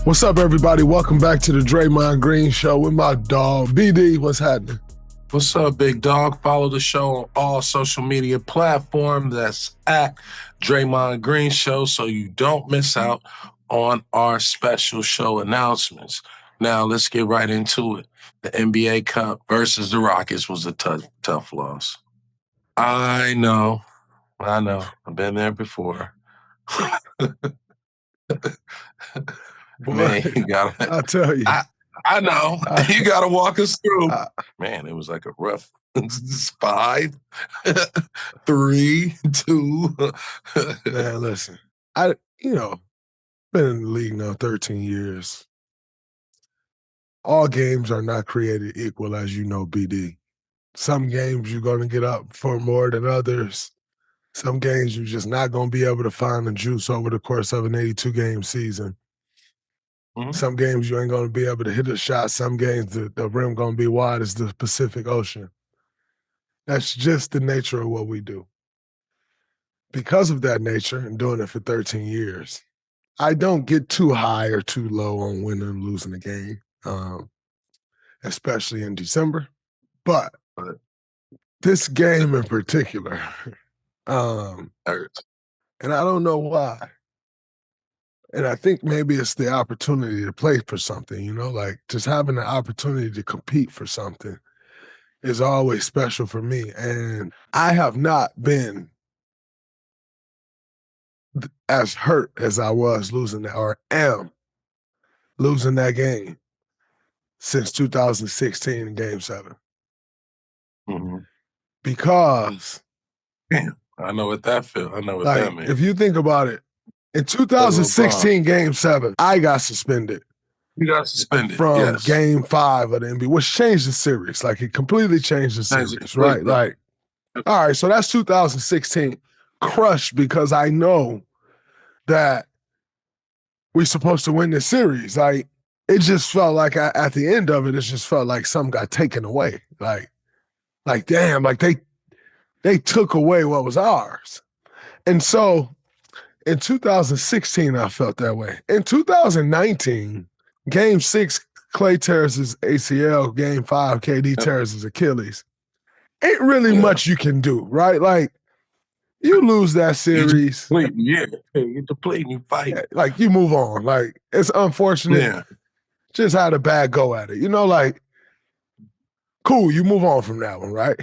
What's up, everybody? Welcome back to the Draymond Green Show with my dog, BD. What's happening? What's up, big dog? Follow the show on all social media platforms. That's at Draymond Green Show so you don't miss out on our special show announcements. Now, let's get right into it. The NBA Cup versus the Rockets was a tough loss. I know. I've been there before. Boy, Man, you gotta, I tell you. I know. You got to walk us through. Man, it was like a rough 5, 3, 2. Man, listen. Been in the league now 13 years. All games are not created equal, as you know, BD. Some games you're going to get up for more than others. Some games you're just not going to be able to find the juice over the course of an 82-game season. Mm-hmm. Some games you ain't going to be able to hit a shot. Some games the rim going to be wide as the Pacific Ocean. That's just the nature of what we do. Because of that nature and doing it for 13 years, I don't get too high or too low on winning and losing a game, especially in December. But this game in particular, hurts. And I don't know why. And I think maybe it's the opportunity to play for something, like just having the opportunity to compete for something is always special for me. And I have not been as hurt as I was losing that, or am losing that game since 2016 in Game 7. Mm-hmm. Because I know what that feels. I know what that means. If you think about it, in 2016 Game 7, I got suspended. You got suspended from Game 5 of the NBA, which changed the series. It completely changed the series, right? All right, so that's 2016. Crushed because I know that we're supposed to win this series. It just felt like at the end of it, it just felt like something got taken away. Damn, they took away what was ours. And so in 2016, I felt that way. In 2019, Game 6, Klay tears his ACL. Game 5, KD tears his Achilles. Ain't really much you can do, right? You lose that series. You deplete, you fight. You move on. It's unfortunate. Yeah. Just had a bad go at it. Cool, you move on from that one, right?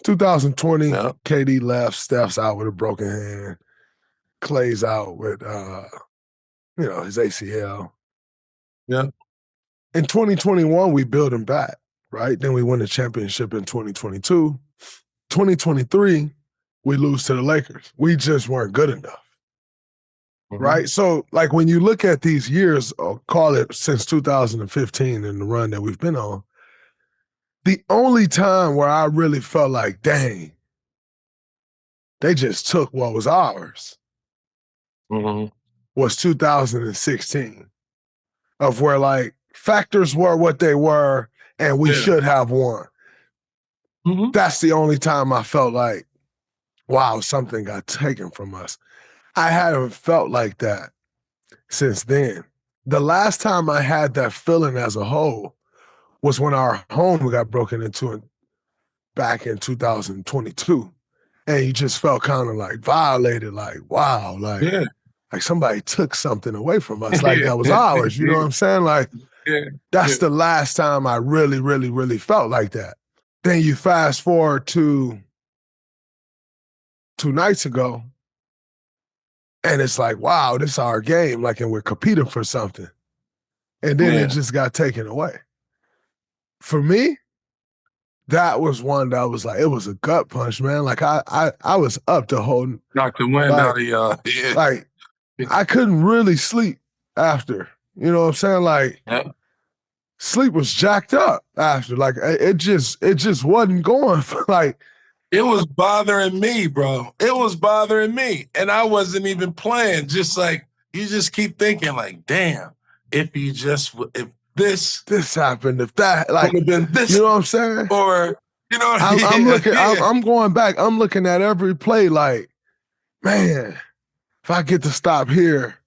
2020, KD left, Steph's out with a broken hand. Klay's out with, his ACL. Yeah. In 2021, we build him back, right? Then we win the championship in 2022. 2023, we lose to the Lakers. We just weren't good enough, right? So, when you look at these years, call it since 2015 and the run that we've been on, the only time where I really felt like, dang, they just took what was ours was 2016, of where, factors were what they were, and we should have won. Mm-hmm. That's the only time I felt like, wow, something got taken from us. I haven't felt like that since then. The last time I had that feeling as a whole was when our home got broken into back in 2022. And you just felt kind of violated, wow, somebody took something away from us, that was ours. You know what I'm saying? That's the last time I really, really, really felt like that. Then you fast forward to 2 nights ago, and it's wow, this is our game, and we're competing for something. And then it just got taken away. For me, that was one that was it was a gut punch, man. I was up to hold. Knocked the wind out of y'all. I couldn't really sleep after. You know what I'm saying? Sleep was jacked up after. It just wasn't going for It was bothering me, bro. It was bothering me. And I wasn't even playing. Just you just keep thinking damn, if this happened, if that would have been this, you know what I'm saying? Or I'm going back. I'm looking at every play man, if I get to stop here,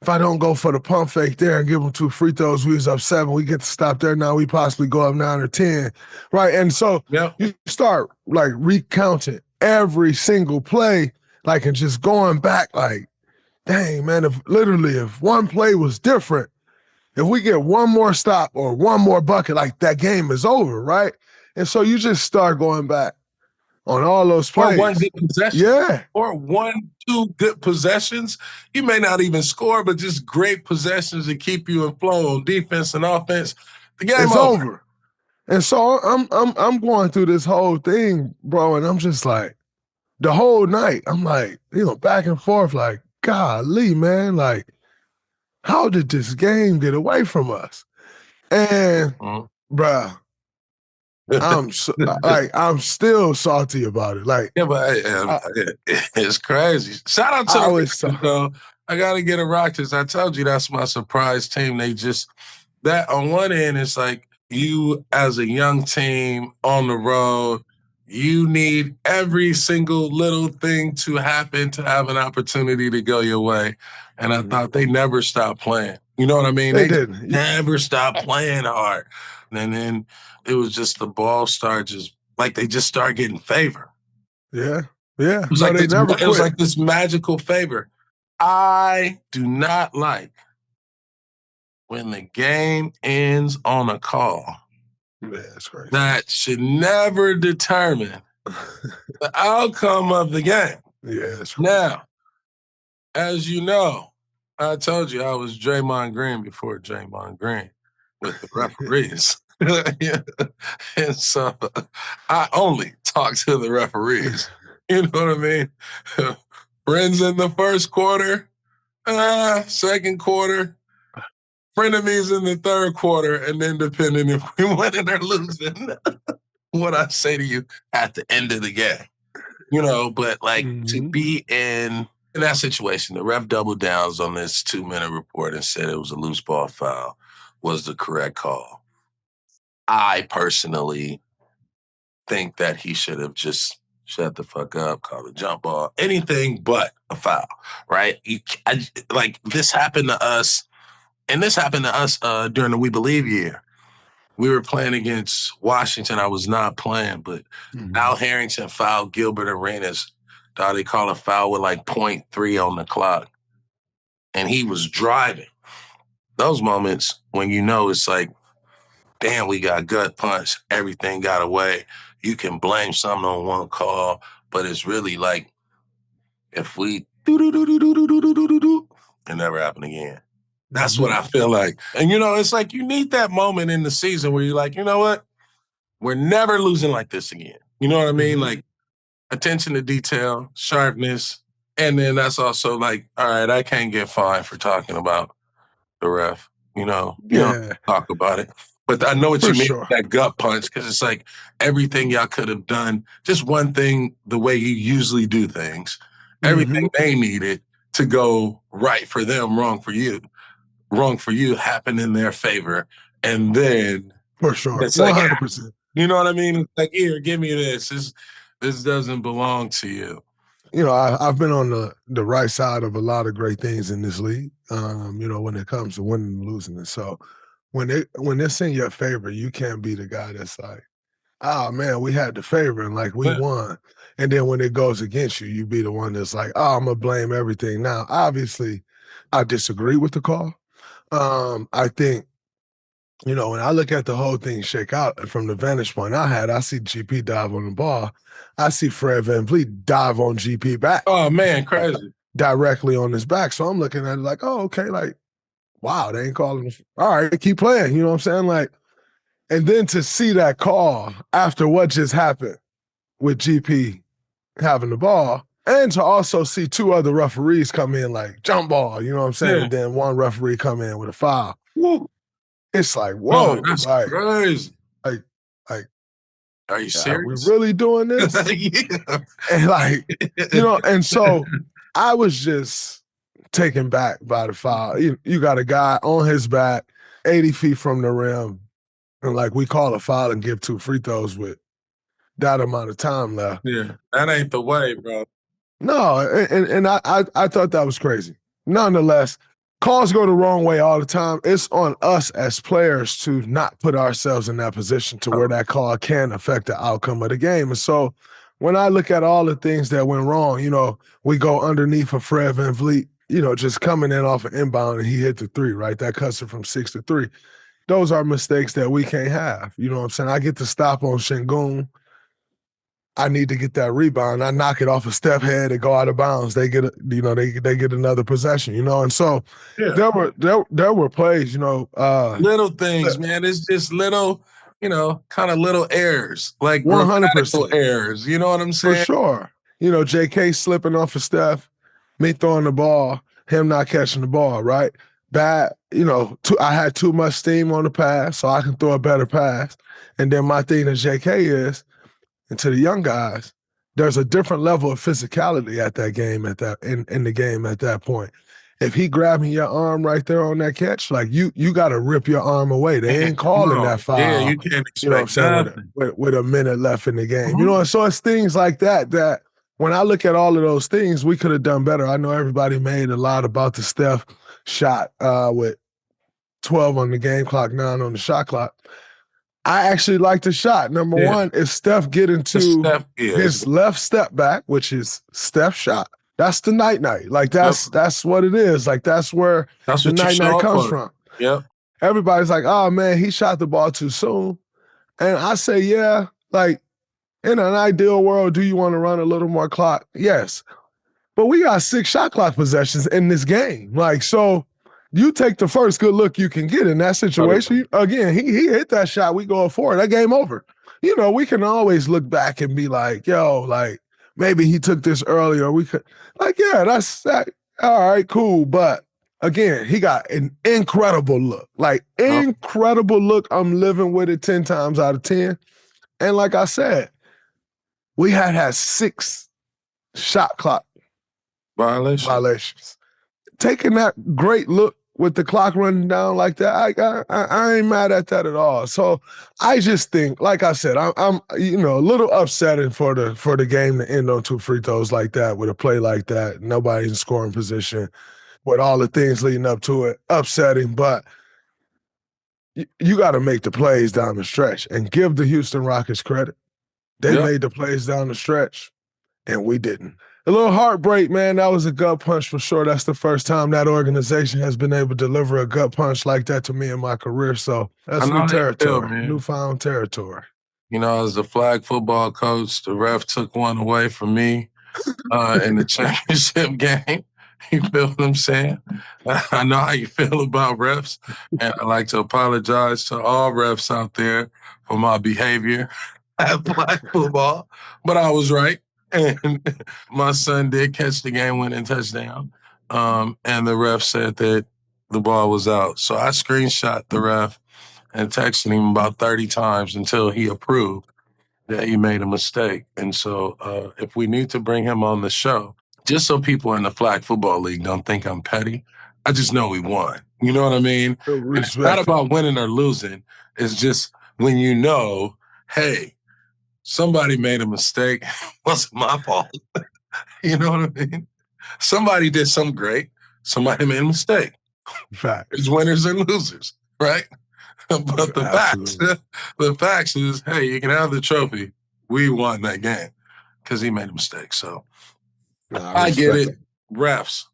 if I don't go for the pump fake there and give them 2 free throws, we was up 7. We get to stop there. Now we possibly go up 9 or 10, right? And so you start like recounting every single play, like, and just going back, like, dang, man, if one play was different, if we get one more stop or one more bucket, like, that game is over, right? And so you just start going back on all those plays. Or one good possession. Yeah. Or 2 good possessions. You may not even score, but just great possessions to keep you in flow on defense and offense. The game's over. And so I'm going through this whole thing, bro, and I'm just like, the whole night, I'm like, back and forth, like, golly, man, like, how did this game get away from us? And, bruh, I'm still salty about it. Like, yeah, but it's crazy. Shout out to the Raptors, though. I gotta get a Rockets. I told you that's my surprise team. They just that on one end, it's like you as a young team on the road, you need every single little thing to happen to have an opportunity to go your way. And I thought they never stopped playing. You know what I mean? They didn't. Never stopped playing hard. And then it was just the ball they just start getting favor. Yeah. Yeah. It was like this magical favor. I do not like when the game ends on a call. Yeah, that's crazy. That should never determine the outcome of the game. Yeah, that's crazy. Now, as you know, I told you I was Draymond Green before Draymond Green with the referees. And so I only talk to the referees. You know what I mean? Friends in the first quarter, second quarter, frenemies in the third quarter, and then depending if we winning or losing, what I say to you at the end of the game. But like to be in that situation, the ref doubled downs on this 2-minute report and said it was a loose ball foul was the correct call. I personally think that he should have just shut the fuck up, call a jump ball, anything but a foul, right? This happened to us, and this happened to us during the We Believe year. We were playing against Washington. I was not playing, but Al Harrington fouled Gilbert Arenas. Thought they called a foul with like 0.3 on the clock. And he was driving. Those moments when it's like, damn, we got gut punch. Everything got away. You can blame something on one call, but it's really like if we it never happened again. That's what I feel like. And, it's like you need that moment in the season where you're like, you know what? We're never losing like this again. You know what I mean? Like attention to detail, sharpness. And then that's also like, all right, I can't get fined for talking about the ref. You don't talk about it. But I know what you mean, that gut punch, because it's like everything y'all could have done, just one thing the way you usually do things, everything they needed to go right for them, wrong for you happened in their favor. And then for sure, it's 100%. Like, you know what I mean? It's like, here, give me this. This doesn't belong to you. I've been on the right side of a lot of great things in this league, when it comes to winning and losing. And so when it's in your favor, you can't be the guy that's like, oh, man, we had the favor and like we won. And then when it goes against you, you be the one that's like, oh, I'm going to blame everything. Now, obviously, I disagree with the call. I think, when I look at the whole thing shake out from the vantage point I see GP dive on the ball. I see Fred VanVleet dive on GP back. Oh, man, crazy. Directly on his back. So I'm looking at it like, oh, okay, like, wow, they ain't calling. All right, keep playing. You know what I'm saying? Like, and then to see that call after what just happened with GP having the ball, and to also see 2 other referees come in like jump ball, you know what I'm saying? Yeah. And then one referee come in with a foul. Woo. It's like, whoa, that's crazy. Like, are you serious? Are we really doing this? Yeah. And like, and so I was just taken back by the foul. You got a guy on his back, 80 feet from the rim, and like we call a foul and give 2 free throws with that amount of time left. Yeah, that ain't the way, bro. No, and I thought that was crazy. Nonetheless, calls go the wrong way all the time. It's on us as players to not put ourselves in that position to where that call can affect the outcome of the game. And so when I look at all the things that went wrong, we go underneath of Fred VanVleet, just coming in off an inbound and he hit the three, right? That cuts it from 6-3. Those are mistakes that we can't have. You know what I'm saying? I get the stop on Şengün. I need to get that rebound. I knock it off a step head and go out of bounds. They get, they get another possession, And so there were plays, little things, man. It's just little, kind of little errors, like 100% errors. You know what I'm saying? For sure. JK slipping off of Steph, me throwing the ball, him not catching the ball, right? Bad, I had too much steam on the pass, so I can throw a better pass. And then my thing to JK is, and to the young guys, there's a different level of physicality at that game, in the game at that point. If he grabbing your arm right there on that catch, like you got to rip your arm away. They ain't calling that foul. Yeah, you can't expect nothing. With a minute left in the game. And so it's things like that when I look at all of those things, we could have done better. I know everybody made a lot about the Steph shot with 12 on the game clock, 9 on the shot clock. I actually like the shot. Number one is Steph getting to his left step back, which is Steph's shot. That's the night-night. Like, that's what it is. Like, that's where the night-night comes from. Yep. Everybody's like, oh, man, he shot the ball too soon. And I say, yeah, like, in an ideal world, do you want to run a little more clock? Yes. But we got 6 shot clock possessions in this game. Like, so you take the first good look you can get in that situation. Again, he hit that shot. We go for it. That game over. We can always look back and be like, yo, like, maybe he took this earlier. We could, like, yeah, that's that. All right, cool. But again, he got an incredible look. Like, incredible look. I'm living with it 10 times out of 10. And like I said, we had 6 shot clock violations. Taking that great look with the clock running down like that, I ain't mad at that at all. So I just think, like I said, I'm a little upsetting for the game to end on 2 free throws like that with a play like that. Nobody in scoring position with all the things leading up to it. Upsetting, but you got to make the plays down the stretch and give the Houston Rockets credit. They made the plays down the stretch, and we didn't. A little heartbreak, man. That was a gut punch for sure. That's the first time that organization has been able to deliver a gut punch like that to me in my career. So that's new territory, newfound territory. As a flag football coach, the ref took one away from me in the championship game. You feel what I'm saying? I know how you feel about refs, and I'd like to apologize to all refs out there for my behavior at flag football, but I was right. And my son did catch the game-winning touchdown, and the ref said that the ball was out. So I screenshot the ref and texted him about 30 times until he approved that he made a mistake. And so if we need to bring him on the show, just so people in the flag football league don't think I'm petty, I just know we won. You know what I mean? It's not about winning or losing. It's just when hey, somebody made a mistake. It wasn't my fault. You know what I mean? Somebody did something great. Somebody made a mistake. Fact. It's winners and losers, right? But the facts is, hey, you can have the trophy. We won that game because he made a mistake. So I get it. Refs,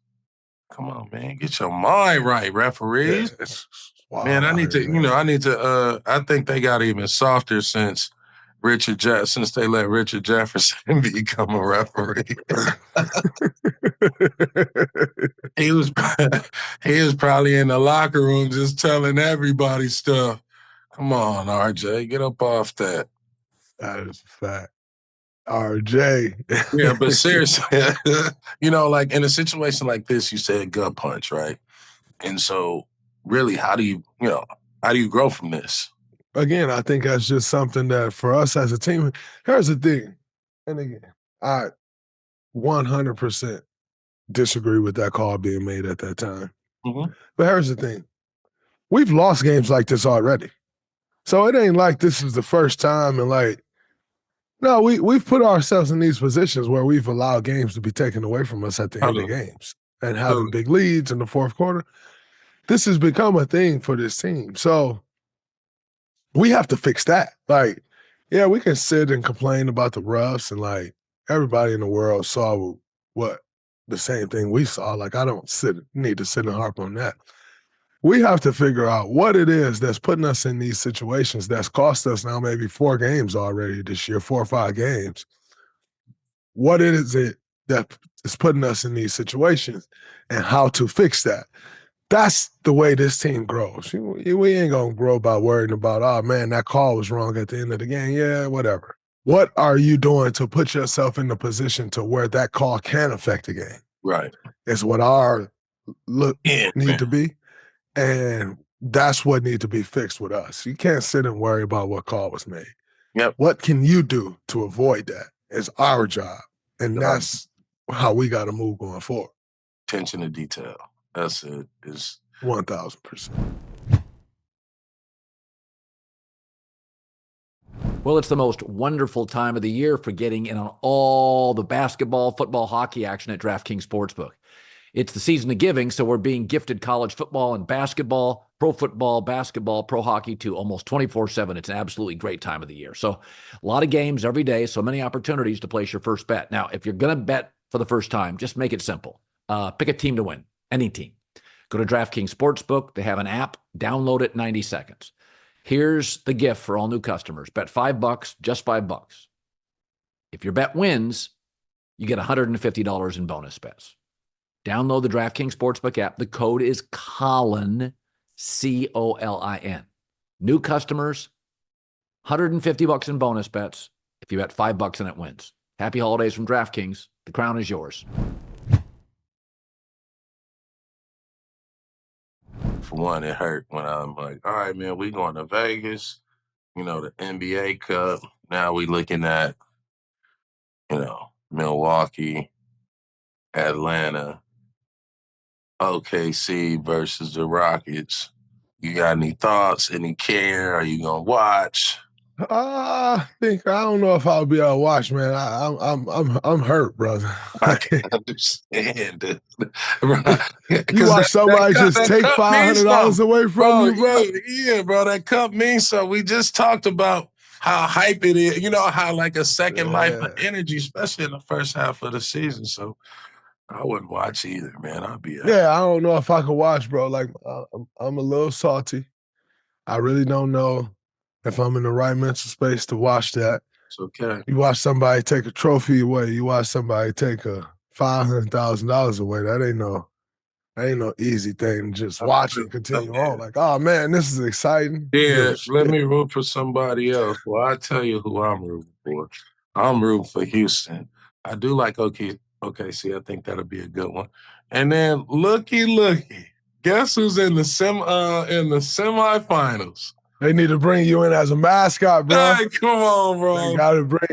come on, man, get your mind right, referees. Yeah, man, I need to. I think they got even softer since they let Richard Jefferson become a referee. he was probably in the locker room just telling everybody stuff. Come on, RJ, get up off that. That is a fact. RJ. Yeah, but seriously, like in a situation like this, you said gut punch, right? And so really, how do you grow from this? Again, I think that's just something that for us as a team, here's the thing. And again, I 100% disagree with that call being made at that time. Mm-hmm. But here's the thing. We've lost games like this already. So it ain't like this is the first time and no, we've put ourselves in these positions where we've allowed games to be taken away from us at the end of games and having big leads in the fourth quarter. this has become a thing for this team. So we have to fix that. Like, yeah, we can sit and complain about the refs and like everybody in the world saw what the same thing we saw. Like, I don't need to sit and harp on that. We have to figure out what it is that's putting us in these situations that's cost us now maybe 4 games already this year, 4 or 5 games. What is it that is putting us in these situations and how to fix that? That's the way this team grows. We ain't going to grow by worrying about, oh, man, that call was wrong at the end of the game. Yeah, whatever. What are you doing to put yourself in the position to where that call can affect the game? Right. It's what our look need to be. And that's what needs to be fixed with us. You can't sit and worry about what call was made. Yep. What can you do to avoid that? It's our job. And that's how we got to move going forward. Attention to detail. That's it. Is 1,000%. Well, it's the most wonderful time of the year for getting in on all the basketball, football, hockey action at DraftKings Sportsbook. It's the season of giving, so we're being gifted college football and basketball, pro football, basketball, pro hockey to almost 24/7. It's an absolutely great time of the year. So a lot of games every day, so many opportunities to place your first bet. Now, if you're going to bet for the first time, just make it simple. Pick a team to win, any team. Go to DraftKings Sportsbook. They have an app. Download it in 90 seconds. Here's the gift for all new customers. Bet $5, just $5. If your bet wins, you get $150 in bonus bets. Download the DraftKings Sportsbook app. The code is Colin, C-O-L-I-N. New customers, $150 in bonus bets if you bet $5 and it wins. Happy holidays from DraftKings. The crown is yours. For one, it hurt when I'm like, all right, man, we going to Vegas, the NBA Cup. Now we looking at, Milwaukee, Atlanta, OKC versus the Rockets. You got any thoughts, any care? Are you going to watch? I don't know if I'll be able to watch, man. I'm hurt, brother. I can't understand. You watch somebody just take $500 away from you, bro. Yeah, bro. That cup means so. We just talked about how hype it is. You know how like a second life of energy, especially in the first half of the season. So I wouldn't watch either, man. I'll be out. Yeah, I don't know if I could watch, bro. Like I'm a little salty. I really don't know if I'm in the right mental space to watch that. It's okay. You watch somebody take a trophy away. You watch somebody take a $500,000 away. That ain't no easy thing to just watch and continue on. Like, oh man, this is exciting. Yeah, let me root for somebody else. Well, I tell you who I'm rooting for. I'm rooting for Houston. I do like OKC. I think that'll be a good one. And then looky. Guess who's in the semifinals? They need to bring you in as a mascot, bro. Hey, come on, bro. They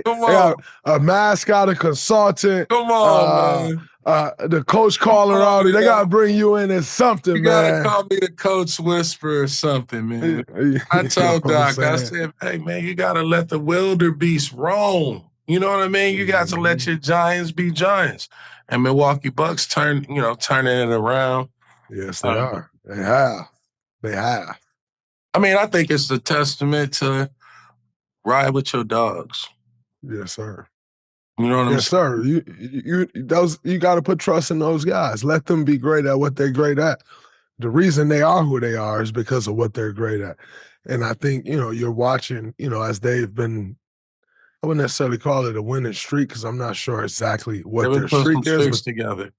got a mascot, a consultant. Come on, man. The coach calling out. They got to bring you in as something, man. You got to call me the coach whisperer or something, man. I told Doc, I said, hey, man, you got to let the wildebeest roam. You know what I mean? You got to let your giants be giants. And Milwaukee Bucks turning it around. Yes, they are. They have. I mean, I think it's a testament to ride with your dogs. Yes, sir. You know what I'm saying? Yes, sir. You got to put trust in those guys. Let them be great at what they're great at. The reason they are who they are is because of what they're great at. And I think, you're watching, as they've been, I wouldn't necessarily call it a winning streak because I'm not sure exactly what their streak is. Together.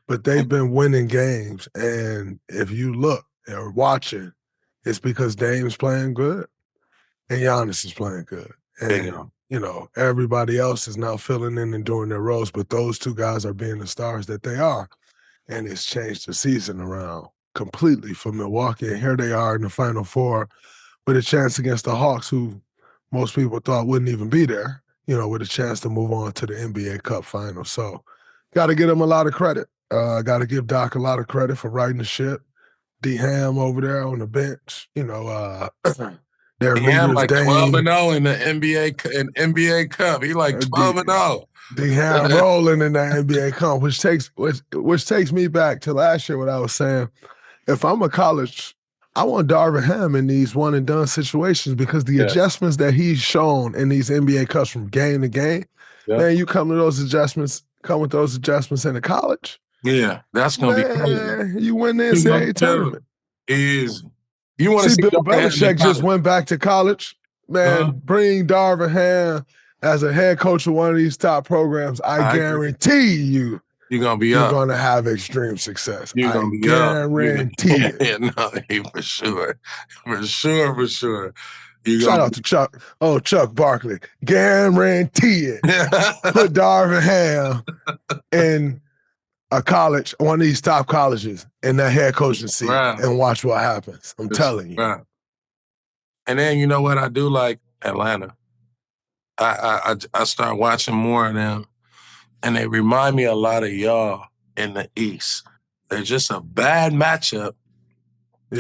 But they've been winning games. And if you look or watching, it's because Dame's playing good and Giannis is playing good. And, everybody else is now filling in and doing their roles, but those two guys are being the stars that they are. And it's changed the season around completely for Milwaukee. And here they are in the Final Four with a chance against the Hawks, who most people thought wouldn't even be there, with a chance to move on to the NBA Cup Finals. So got to give them a lot of credit. Got to give Doc a lot of credit for riding the ship. D Ham over there on the bench, their leaders, like Dame. 12-0 in the NBA Cup. He like 12-0. D Ham rolling in the NBA Cup, which takes me back to last year. What I was saying, if I'm a college, I want Darvin Ham in these one-and-done situations because the adjustments that he's shown in these NBA cups from game to game, man, you come with those adjustments into college. Yeah, that's going to be crazy. You win the NCAA tournament. Easy. You want to see Bill Belichick just went back to college. Man, bring Darvin Ham as a head coach of one of these top programs. I guarantee you. You're going to be You're going to have extreme success. You're going to be guarantee it. Yeah, no, for sure. For sure. Shout out to Chuck. Oh, Chuck Barkley. Guarantee it. Put Darvin Ham in a college, one of these top colleges, in that head coaching seat and watch what happens. I'm telling you. Right. And then you know what I do like? Atlanta. I start watching more of them. And they remind me a lot of y'all in the East. They're just a bad matchup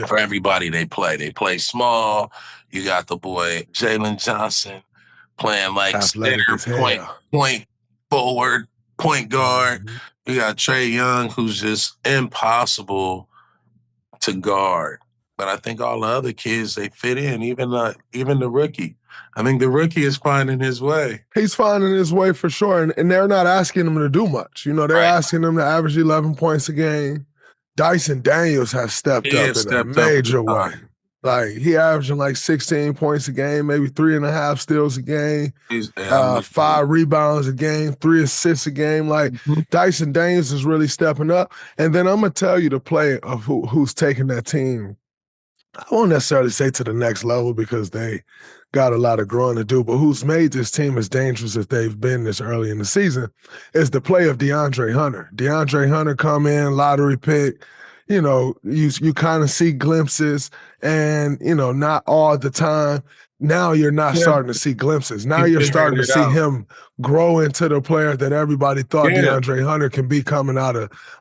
for everybody they play. They play small. You got the boy Jalen Johnson playing like center, point forward, point guard. You got Trae Young, who's just impossible to guard. But I think all the other kids, they fit in, even the rookie. I think the rookie is finding his way. He's finding his way for sure, and they're not asking him to do much. You know, they're asking him to average 11 points a game. Dyson Daniels has stepped up in a major way. Like, he averaging like 16 points a game, maybe 3.5 steals a game, 5 rebounds a game, 3 assists a game. Like, Dyson Daniels is really stepping up. And then I'm going to tell you the player of who's taking that team. I won't necessarily say to the next level because they got a lot of growing to do, but who's made this team as dangerous as they've been this early in the season is the play of DeAndre Hunter. DeAndre Hunter come in, lottery pick. You know, you kind of see glimpses and, you know, not all the time. Now you're not starting to see glimpses. Now you're starting to see him grow into the player that everybody thought DeAndre Hunter can be coming out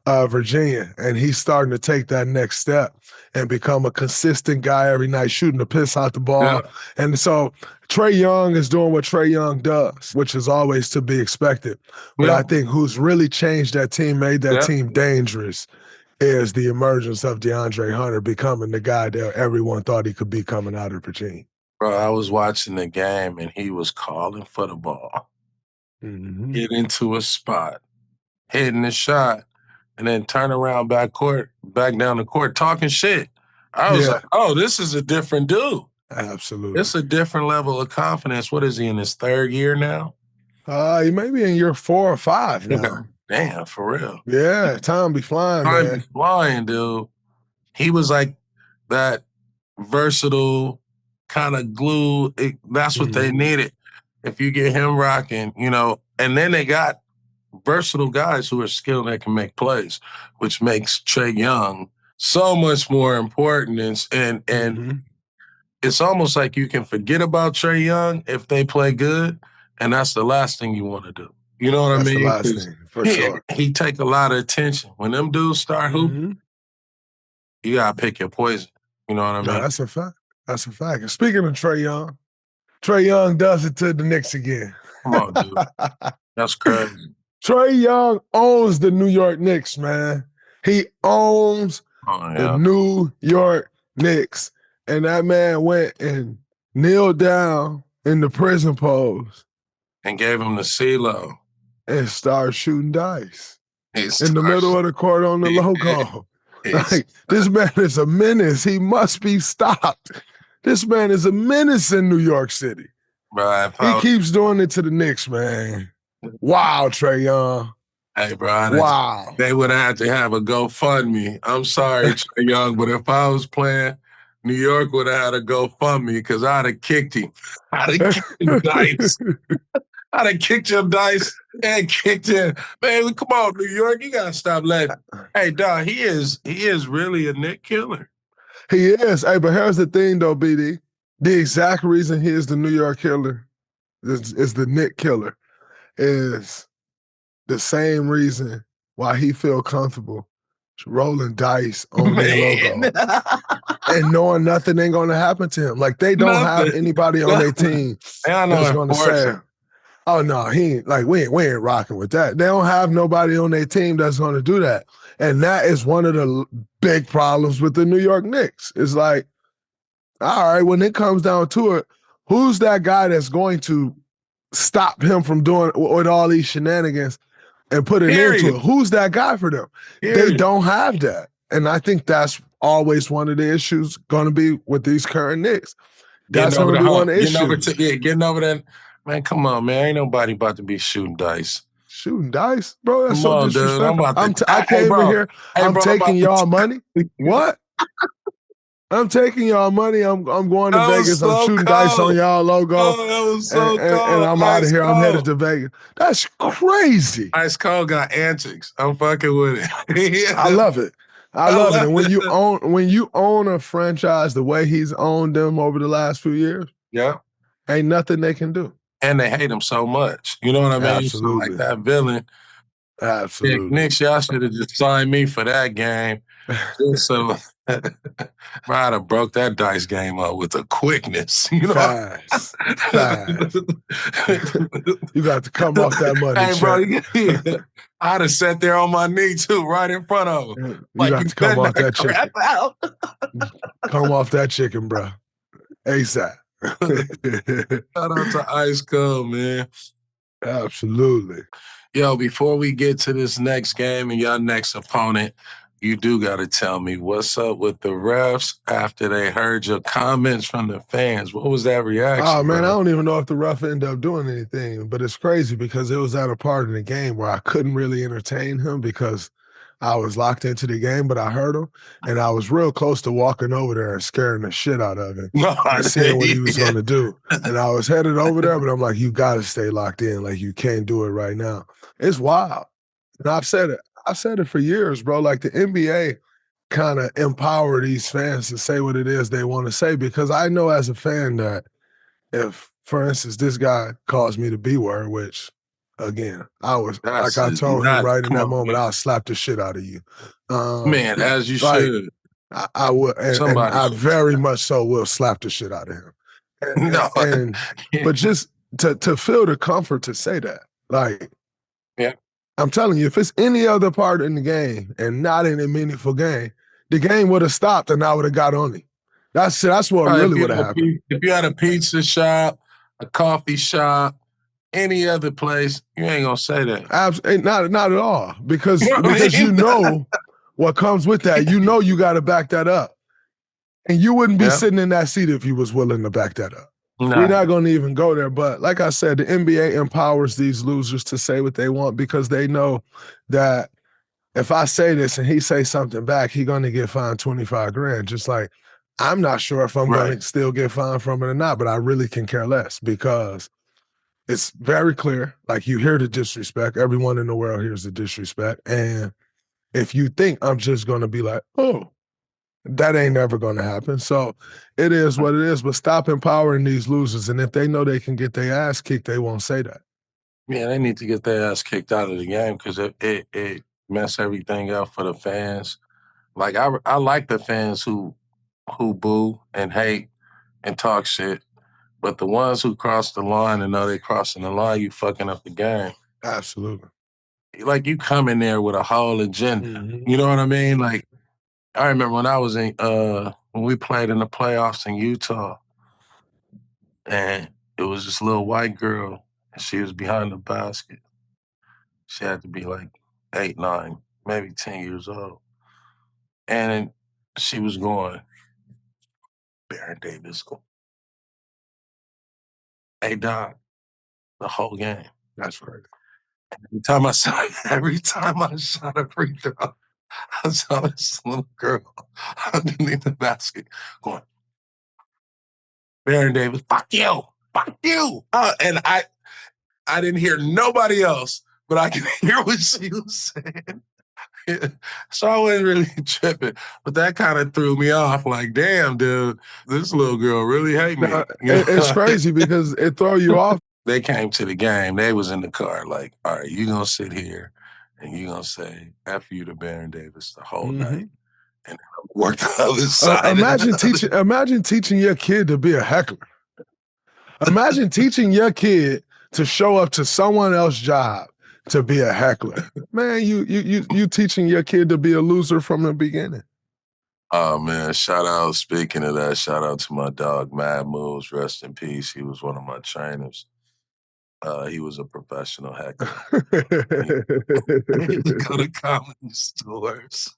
of Virginia. And he's starting to take that next step and become a consistent guy every night, shooting the piss out the ball. Yeah. And so Trae Young is doing what Trae Young does, which is always to be expected. But I think who's really changed that team, made that team dangerous, is the emergence of DeAndre Hunter becoming the guy that everyone thought he could be coming out of Virginia. Bro, I was watching the game and he was calling for the ball. Get into a spot, hitting the shot, and then turn around back down the court, talking shit. I was like, oh, this is a different dude. Absolutely. It's a different level of confidence. What is he, in his 3rd year now? He may be in year 4 or 5 now. Damn, for real. Yeah, time be flying, man. Time be flying, dude. He was like that versatile kind of glue. That's what they needed. If you get him rocking, you know, and then they got versatile guys who are skilled that can make plays, which makes Trae Young so much more important. And it's almost like you can forget about Trae Young if they play good, and that's the last thing you want to do. You know what I mean? That's the last thing, for sure. He take a lot of attention. When them dudes start hooping, you got to pick your poison. You know what I mean? No, that's a fact. That's a fact. And speaking of Trae Young does it to the Knicks again. Come on, dude. That's crazy. Trae Young owns the New York Knicks, man. He owns the New York Knicks. And that man went and kneeled down in the prison pose. And gave him the CeeLo. And started shooting dice. In the middle of the court on the logo. Like, this man is a menace. He must be stopped. This man is a menace in New York City. Bro, he keeps doing it to the Knicks, man. Wow, Trae Young. Hey, bro. Wow. They would have to have a GoFundMe. I'm sorry, Trae Young, but if I was playing, New York would have had a GoFundMe because I'd have kicked him. I'd have kicked him dice. I'd have kicked him dice and kicked him. Man, come on, New York. You got to stop letting. Hey, dog, he is really a Knick killer. He is. Hey, but here's the thing, though, BD. The exact reason he is the New York killer is the Knick killer is the same reason why he feel comfortable rolling dice on their logo and knowing nothing ain't going to happen to him. Like, they don't have anybody on their team that's going to say, oh, no, he ain't, like, we ain't rocking with that. They don't have nobody on their team that's going to do that. And that is one of the big problems with the New York Knicks. It's like, all right, when it comes down to it, who's that guy that's going to stop him from doing with all these shenanigans and put an end to it? Who's that guy for them? They don't have that. And I think that's always one of the issues going to be with these current Knicks. That's going to be one of the issues. Getting over that. Man, come on, man. Ain't nobody about to be shooting dice. Shooting dice? Bro, that's so disrespectful. I came in here. I'm taking y'all money. What? I'm taking y'all money. I'm going to Vegas. So I'm shooting dice on y'all logo. Oh, that was so cold. And I'm out of here. I'm headed to Vegas. That's crazy. Ice Cold got antics. I'm fucking with it. I love it. I love it. And when you own a franchise the way he's owned them over the last few years, ain't nothing they can do. And they hate him so much. You know what I mean? Absolutely. So like that villain. Absolutely. Knicks, y'all should have just signed me for that game. Just so I'd have broke that dice game up with a quickness. You know? Fast. You got to come off that money. Hey, bro, I'd have sat there on my knee too, right in front of him. You got to come off that chicken. Come off that chicken, bro. ASAP. Shout out to Ice Cold, man. Absolutely. Yo, before we get to this next game and your next opponent, you do got to tell me what's up with the refs after they heard your comments from the fans. What was that reaction? Oh, man, bro? I don't even know if the ref ended up doing anything, but it's crazy because it was at a part in the game where I couldn't really entertain him because I was locked into the game, but I heard him, and I was real close to walking over there and scaring the shit out of him and seeing what he was going to do. And I was headed over there, but I'm like, you got to stay locked in. Like, you can't do it right now. It's wild. And I've said it for years, bro. Like, the NBA kind of empower these fans to say what it is they want to say, because I know as a fan that if, for instance, this guy calls me the B word, which, again, I told him right in that moment, I'll slap the shit out of you. Man, as you should. I would, and I very much so will slap the shit out of him. But just to feel the comfort to say that, like, I'm telling you, if it's any other part in the game and not in a meaningful game, the game would have stopped and I would have got on him. That's what really would have happened. If you had a pizza shop, a coffee shop, any other place, you ain't gonna say that. Absolutely, not at all. Because you know what comes with that. You know you got to back that up. And you wouldn't be sitting in that seat if you was willing to back that up. No. We're not going to even go there. But like I said, the NBA empowers these losers to say what they want because they know that if I say this and he say something back, he's going to get fined $25,000. Just like, I'm not sure if I'm going to still get fined from it or not, but I really can care less because it's very clear. Like, you hear the disrespect. Everyone in the world hears the disrespect. And if you think I'm just going to be like, oh, that ain't never going to happen. So it is what it is. But stop empowering these losers. And if they know they can get their ass kicked, they won't say that. Yeah, they need to get their ass kicked out of the game because it mess everything up for the fans. Like, I like the fans who boo and hate and talk shit. But the ones who cross the line and know they crossing the line, you fucking up the game. Absolutely. Like, you come in there with a whole agenda. Mm-hmm. You know what I mean? Like, I remember when I was when we played in the playoffs in Utah, and it was this little white girl, and she was behind the basket. She had to be like 8, 9, maybe 10 years old. And she was going, Baron Davis, hey, Doc, the whole game. That's right. Every time I shot a free throw, I saw this little girl underneath the basket going, Baron Davis, fuck you. And I didn't hear nobody else, but I could hear what she was saying. So I wasn't really tripping, but that kind of threw me off. Like, damn, dude, this little girl really hate me. It's crazy because it throw you off. They came to the game. They was in the car like, all right, you going to sit here and you going to say F you to Baron Davis the whole night. And work the other side. Imagine teaching your kid to be a heckler. Imagine teaching your kid to show up to someone else's job, to be a heckler. Man, you teaching your kid to be a loser from the beginning. Oh, man, speaking of that, shout out to my dog, Mad Moves, rest in peace. He was one of my trainers. He was a professional heckler. He would go to comedy stores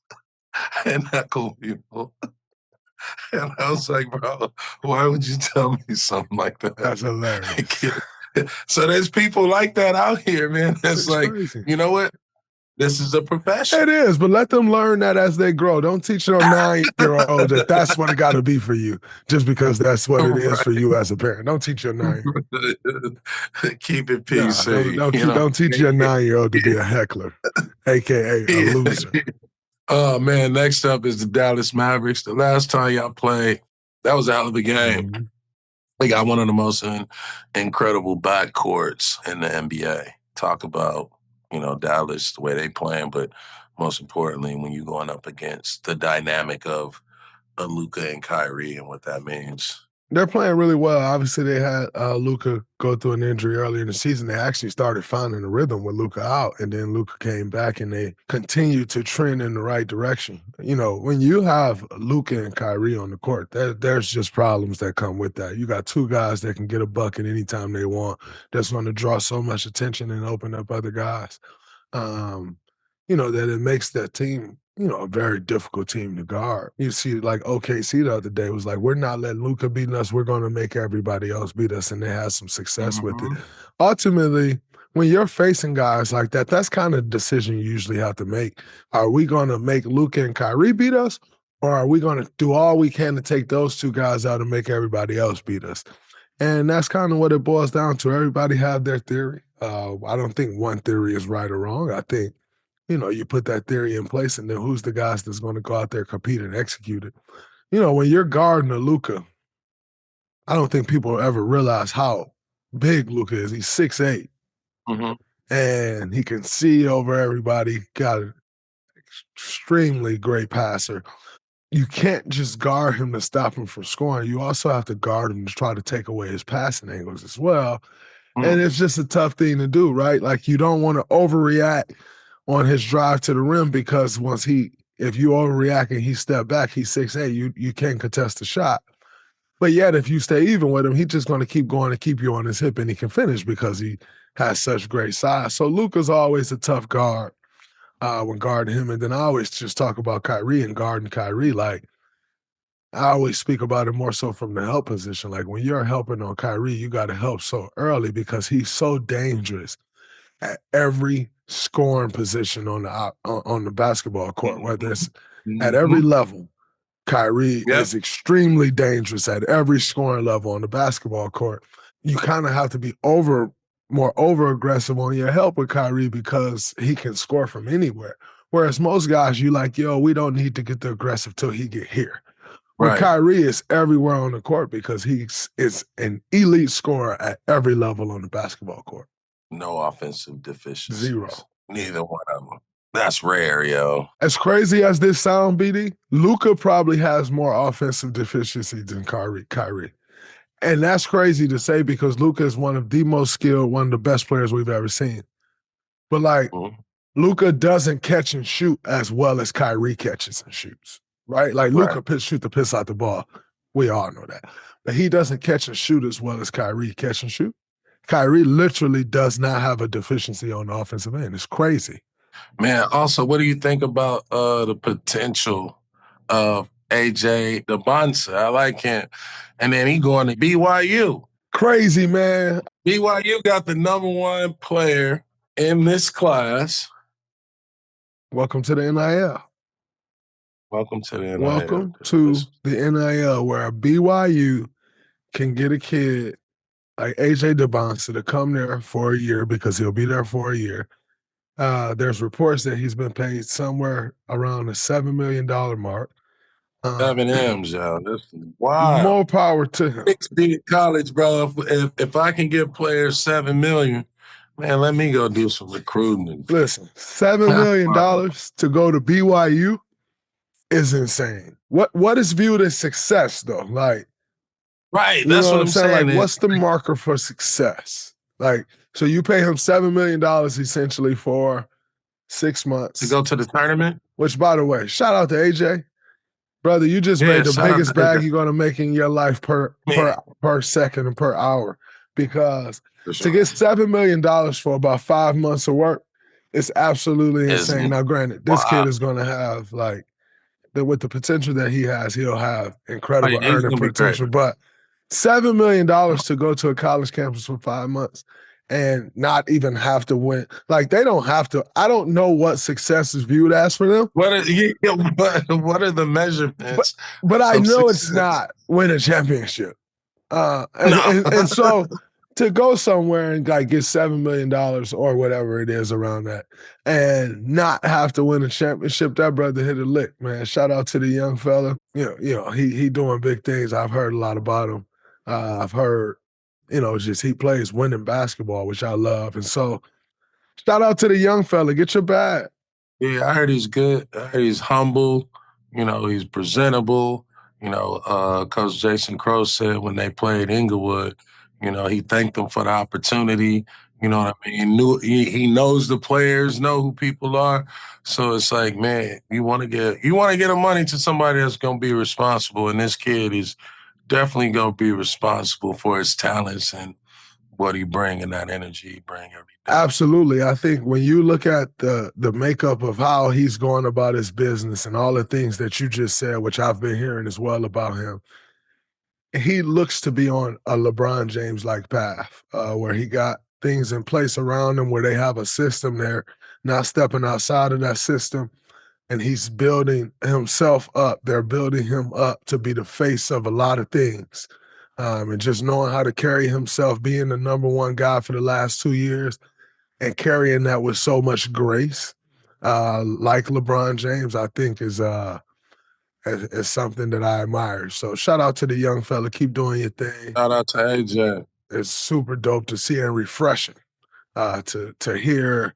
and heckle people. And I was like, bro, why would you tell me something like that? That's hilarious. So there's people like that out here, man. It's like, crazy. You know what? This is a profession. It is, but let them learn that as they grow. Don't teach your 9-year-old that that's what it got to be for you, just because that's what it is for you as a parent. Don't teach your 9-year-old. Keep it PC. Don't teach your 9-year-old to be a heckler, a.k.a. a loser. Oh, man, next up is the Dallas Mavericks. The last time y'all played, that was a hell of a game. Mm-hmm. They got one of the most incredible backcourts in the NBA. Talk about, Dallas, the way they playing, but most importantly, when you're going up against the dynamic of a Luka and Kyrie and what that means. They're playing really well. Obviously, they had Luka go through an injury earlier in the season. They actually started finding a rhythm with Luka out, and then Luka came back, and they continued to trend in the right direction. When you have Luka and Kyrie on the court, there's just problems that come with that. You got two guys that can get a bucket anytime they want. That's going to draw so much attention and open up other guys. That it makes that team, a very difficult team to guard. You see, like OKC the other day was like, we're not letting Luka beat us. We're going to make everybody else beat us, and they had some success with it. Ultimately, when you're facing guys like that, that's kind of the decision you usually have to make. Are we going to make Luka and Kyrie beat us, or are we going to do all we can to take those two guys out and make everybody else beat us? And that's kind of what it boils down to. Everybody have their theory. I don't think one theory is right or wrong. I think, you put that theory in place, and then who's the guys that's going to go out there, compete, and execute it? When you're guarding a Luka, I don't think people ever realize how big Luka is. He's 6'8", and he can see over everybody, got an extremely great passer. You can't just guard him to stop him from scoring. You also have to guard him to try to take away his passing angles as well. And it's just a tough thing to do, right? Like, you don't want to overreact on his drive to the rim, because if you overreact and he step back, he's 6'8", you can't contest the shot. But yet, if you stay even with him, he's just going to keep going and keep you on his hip, and he can finish because he has such great size. So Luka's always a tough guard when guarding him. And then I always just talk about Kyrie and guarding Kyrie. Like, I always speak about it more so from the help position. Like, when you're helping on Kyrie, you got to help so early, because he's so dangerous at every scoring position on the basketball court, whether it's at every level. Kyrie is extremely dangerous at every scoring level on the basketball court. You kind of have to be more over-aggressive on your help with Kyrie, because he can score from anywhere. Whereas most guys, you like, we don't need to get the aggressive till he get here. Well, Kyrie is everywhere on the court, because is an elite scorer at every level on the basketball court. No offensive deficiencies. 0. Neither one of them. That's rare, yo. As crazy as this sound, BD, Luka probably has more offensive deficiencies than Kyrie. And that's crazy to say, because Luka is one of the most skilled, one of the best players we've ever seen. But Luka doesn't catch and shoot as well as Kyrie catches and shoots, right? Like, Luka shoot the piss out the ball. We all know that. But he doesn't catch and shoot as well as Kyrie catch and shoot. Kyrie literally does not have a deficiency on the offensive end. It's crazy. Man, also, what do you think about the potential of AJ Dybantsa? I like him. And then he going to BYU. Crazy, man. BYU got the number 1 player in this class. Welcome to the NIL. Welcome to the NIL. Welcome to the NIL, where BYU can get a kid like AJ Dybantsa to come there for a year, because he'll be there for a year. There's reports that he's been paid somewhere around the $7 million mark. 7 M's, y'all. Wow. More power to him. Big college, bro. If I can give players $7 million, man, let me go do some recruiting. Listen, $7 million to go to BYU is insane. What is viewed as success, though? Like, right, that's what I'm saying. Like, what's the marker for success? Like, So you pay him $7 million essentially for 6 months. To go to the tournament? Which, by the way, shout out to AJ. Brother, you just made the biggest bag you're going to make in your life per second and per hour. Because to get $7 million for about 5 months of work, it's absolutely insane. Now, granted, this kid is going to have, like, with the potential that he has, he'll have incredible earning potential. But $7 million to go to a college campus for 5 months and not even have to win. Like, they don't have to. I don't know what success is viewed as for them. What are the measurements? But I know it's not win a championship. And so to go somewhere and like get $7 million or whatever it is around that and not have to win a championship, that brother hit a lick, man. Shout out to the young fella. You know, he doing big things. I've heard a lot about him. I've heard, just he plays winning basketball, which I love. And so shout out to the young fella. Get your bag. Yeah, I heard he's good. I heard he's humble. He's presentable. Coach Jason Crow said when they played Inglewood, he thanked them for the opportunity. You know what I mean? He knows the players, know who people are. So it's like, man, you want to get him money to somebody that's going to be responsible. And this kid is definitely going to be responsible for his talents and what he bring and that energy he bring every day. Absolutely. I think when you look at the makeup of how he's going about his business and all the things that you just said, which I've been hearing as well about him, he looks to be on a LeBron James-like path where he got things in place around him where they have a system there, not stepping outside of that system, and he's building himself up. They're building him up to be the face of a lot of things. And just knowing how to carry himself, being the number one guy for the last 2 years and carrying that with so much grace, like LeBron James, I think is something that I admire. So shout out to the young fella. Keep doing your thing. Shout out to AJ. It's super dope to see and refreshing to hear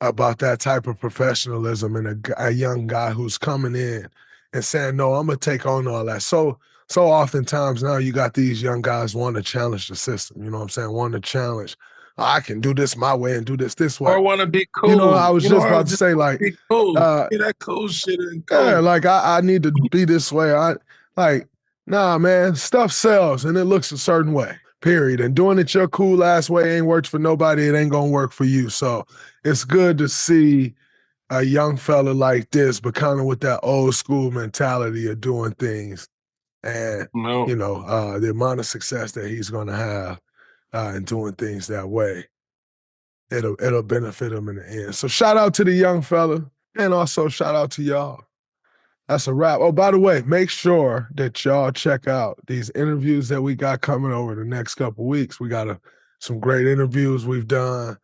about that type of professionalism and a young guy who's coming in and saying, no, I'm going to take on all that. So oftentimes now you got these young guys wanting to challenge the system, you know what I'm saying? Wanting to challenge, I can do this my way and do this way. Or want to be cool. I was just about to say, like, be cool. That cool shit and cool. Yeah, like I need to be this way. Nah, man, stuff sells and it looks a certain way, period. And doing it your cool ass way ain't worked for nobody. It ain't gonna work for you. So it's good to see a young fella like this, but kind of with that old school mentality of doing things. And, the amount of success that he's going to have in doing things that way, it'll benefit him in the end. So shout out to the young fella and also shout out to y'all. That's a wrap. Oh, by the way, make sure that y'all check out these interviews that we got coming over the next couple weeks. We got some great interviews we've done.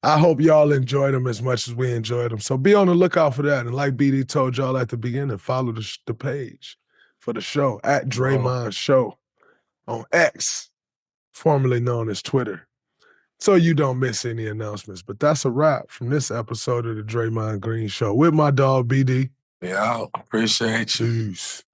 I hope y'all enjoyed them as much as we enjoyed them. So be on the lookout for that. And like BD told y'all at the beginning, follow the page for the show at Draymond Show on X, formerly known as Twitter, so you don't miss any announcements. But that's a wrap from this episode of the Draymond Green Show with my dog BD. Yeah, appreciate you. Peace.